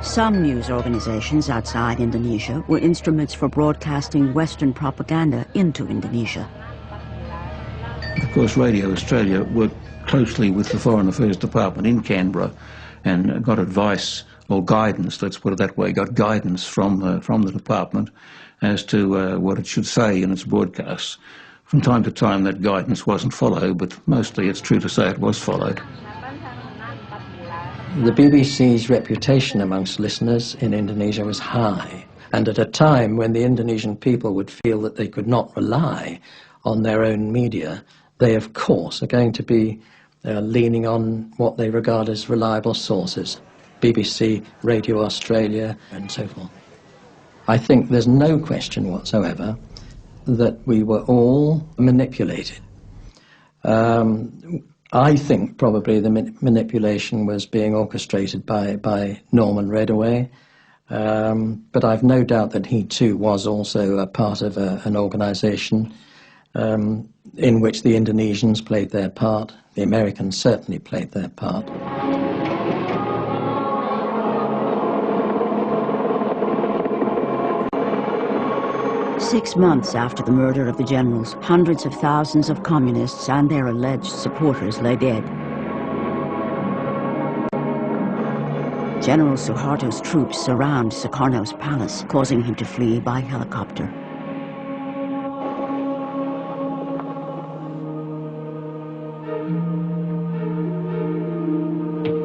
Some news organizations outside Indonesia were instruments for broadcasting Western propaganda into Indonesia. Of course, Radio Australia worked closely with the Foreign Affairs Department in Canberra and got advice or guidance, let's put it that way, got guidance from the department as to what it should say in its broadcasts. From time to time that guidance wasn't followed, but mostly it's true to say it was followed. The BBC's reputation amongst listeners in Indonesia was high, and at a time when the Indonesian people would feel that they could not rely on their own media, they of course are going to be leaning on what they regard as reliable sources, BBC, Radio Australia and so forth. I think there's no question whatsoever that we were all manipulated. I think probably the manipulation was being orchestrated by Norman Redaway, but I've no doubt that he too was also a part of an organisation in which the Indonesians played their part, the Americans certainly played their part. Six months after the murder of the generals, hundreds of thousands of communists and their alleged supporters lay dead. General Suharto's troops surround Sukarno's palace, causing him to flee by helicopter.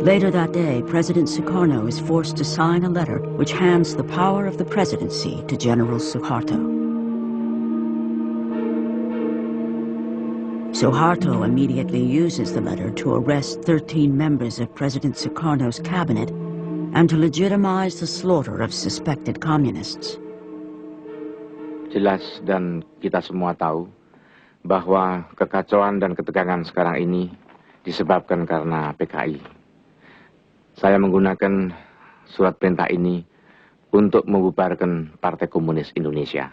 Later that day, President Sukarno is forced to sign a letter which hands the power of the presidency to General Suharto. Suharto immediately uses the letter to arrest 13 members of President Sukarno's cabinet and to legitimize the slaughter of suspected communists. Jelas dan kita semua tahu bahwa kekacauan dan ketegangan sekarang ini disebabkan karena PKI. Saya menggunakan surat perintah ini untuk membubarkan Partai Komunis Indonesia.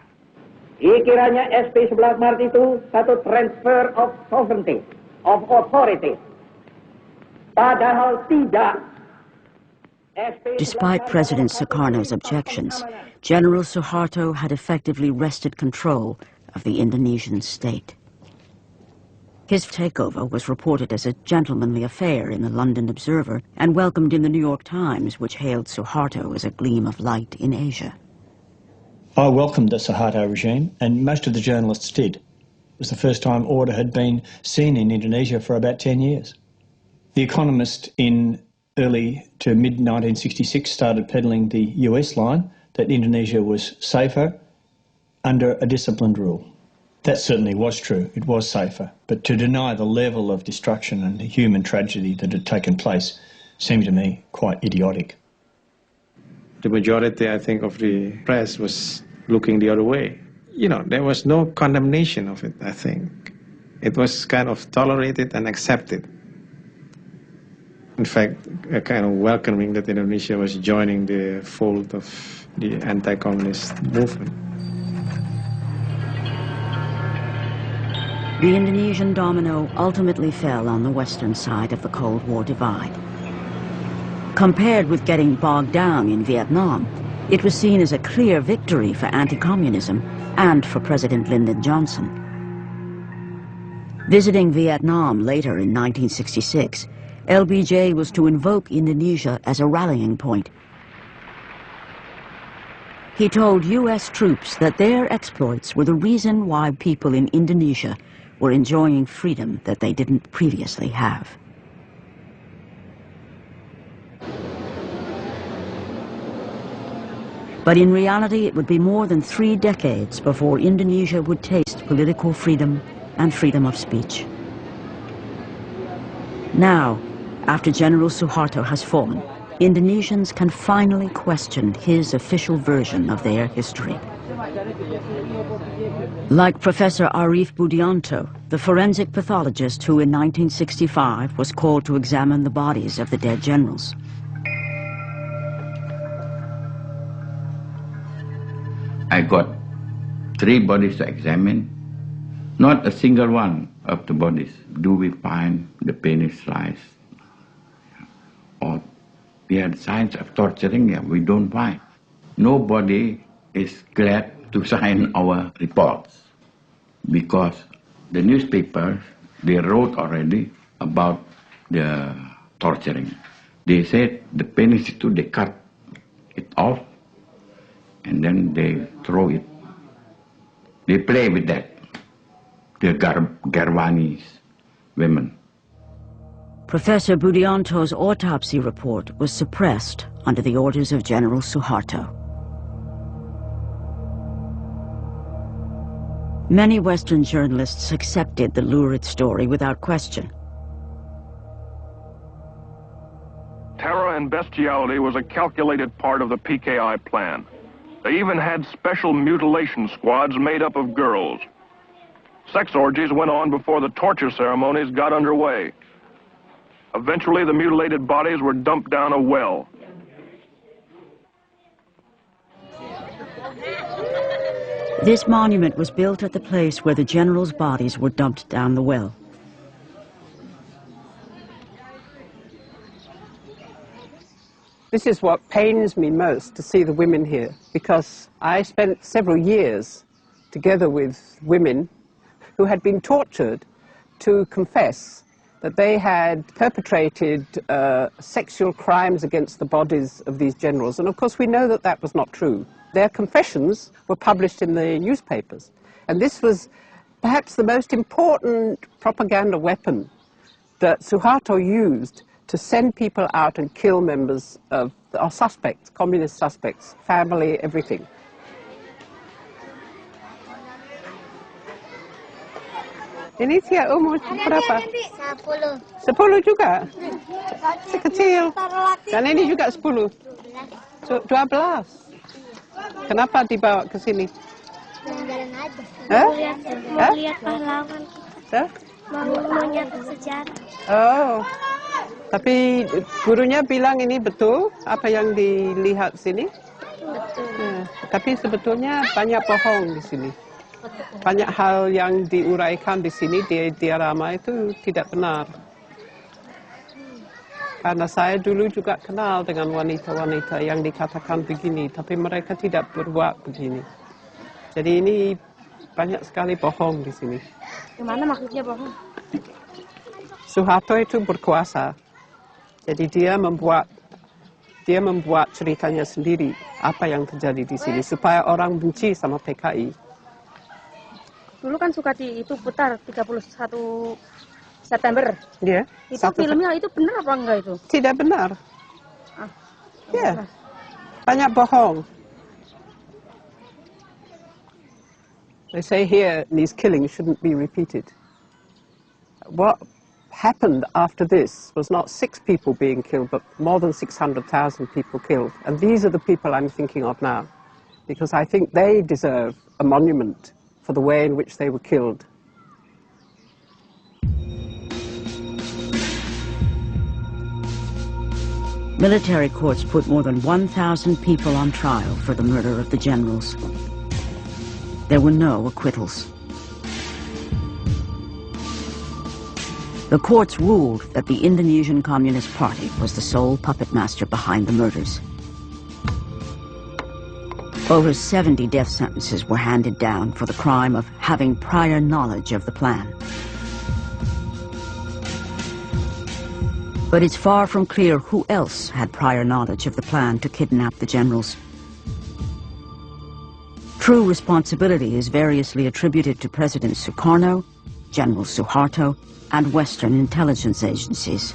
Dikiranya SP 11 Maret itu satu transfer of sovereignty, of authority. Padahal tidak. Despite President Sukarno's objections, General Suharto had effectively wrested control of the Indonesian state. His takeover was reported as a gentlemanly affair in the London Observer and welcomed in the New York Times, which hailed Suharto as a gleam of light in Asia. I welcomed the Suharto regime, and most of the journalists did. It was the first time order had been seen in Indonesia for about 10 years. The Economist in early to mid-1966 started peddling the US line that Indonesia was safer under a disciplined rule. That certainly was true, it was safer, but to deny the level of destruction and the human tragedy that had taken place seemed to me quite idiotic. The majority, I think, of the press was looking the other way. You know, there was no condemnation of it, I think. It was kind of tolerated and accepted. In fact, a kind of welcoming that Indonesia was joining the fold of the anti-communist movement. The Indonesian domino ultimately fell on the western side of the Cold War divide. Compared with getting bogged down in Vietnam, it was seen as a clear victory for anti-communism and for President Lyndon Johnson. Visiting Vietnam later in 1966, LBJ was to invoke Indonesia as a rallying point. He told US troops that their exploits were the reason why people in Indonesia were enjoying freedom that they didn't previously have. But in reality, it would be more than 3 decades before Indonesia would taste political freedom and freedom of speech. Now, after General Suharto has fallen, Indonesians can finally question his official version of their history. Like Professor Arif Budianto, the forensic pathologist who in 1965 was called to examine the bodies of the dead generals. I got 3 bodies to examine. Not a single one of the bodies do we find the penis slice or we had signs of torturing them. We don't find. Nobody is glad to sign our reports because the newspapers, they wrote already about the torturing. They said the penis too, they cut it off and then they throw it. They play with that, the Garwani's women. Professor Budianto's autopsy report was suppressed under the orders of General Suharto. Many Western journalists accepted the lurid story without question. Terror and bestiality was a calculated part of the PKI plan. They even had special mutilation squads made up of girls. Sex orgies went on before the torture ceremonies got underway. Eventually, the mutilated bodies were dumped down a well. This monument was built at the place where the generals' bodies were dumped down the well. This is what pains me most, to see the women here, because I spent several years together with women who had been tortured to confess that they had perpetrated sexual crimes against the bodies of these generals. And of course we know that that was not true. Their confessions were published in the newspapers. And this was perhaps the most important propaganda weapon that Suharto used to send people out and kill members of, or suspects, communist suspects, family, everything. Ini dia umur berapa? 10. 10 juga? Sekecil. Dan ini juga 10. 12. Kenapa dibawa ke sini? Jalan-jalan aja. Mau lihat pahlawan. Mau nyatet sejarah. Oh. Tapi gurunya bilang ini betul apa yang dilihat sini? Betul. Tapi sebetulnya banyak bohong di sini. Banyak hal yang diuraikan di sini di diorama itu tidak benar. Karena saya dulu juga kenal dengan wanita-wanita yang dikatakan begini, tapi mereka tidak berbuat begini. Jadi ini banyak sekali bohong di sini. Gimana maksudnya bohong? Suharto itu berkuasa. Jadi dia membuat ceritanya sendiri apa yang terjadi di sini supaya orang benci sama PKI. Dulu kan Sukati itu putar 31 September. Iya. Itu filmnya itu benar apa enggak itu? Tidak benar. Iya. Banyak bohong. They say here these killings shouldn't be repeated. What happened after this was not 6 people being killed, but more than 600,000 people killed. And these are the people I'm thinking of now, because I think they deserve a monument for the way in which they were killed. Military courts put more than 1,000 people on trial for the murder of the generals. There were no acquittals. The courts ruled that the Indonesian Communist Party was the sole puppet master behind the murders. Over 70 death sentences were handed down for the crime of having prior knowledge of the plan. But it's far from clear who else had prior knowledge of the plan to kidnap the generals. True responsibility is variously attributed to President Sukarno, General Suharto, and Western intelligence agencies.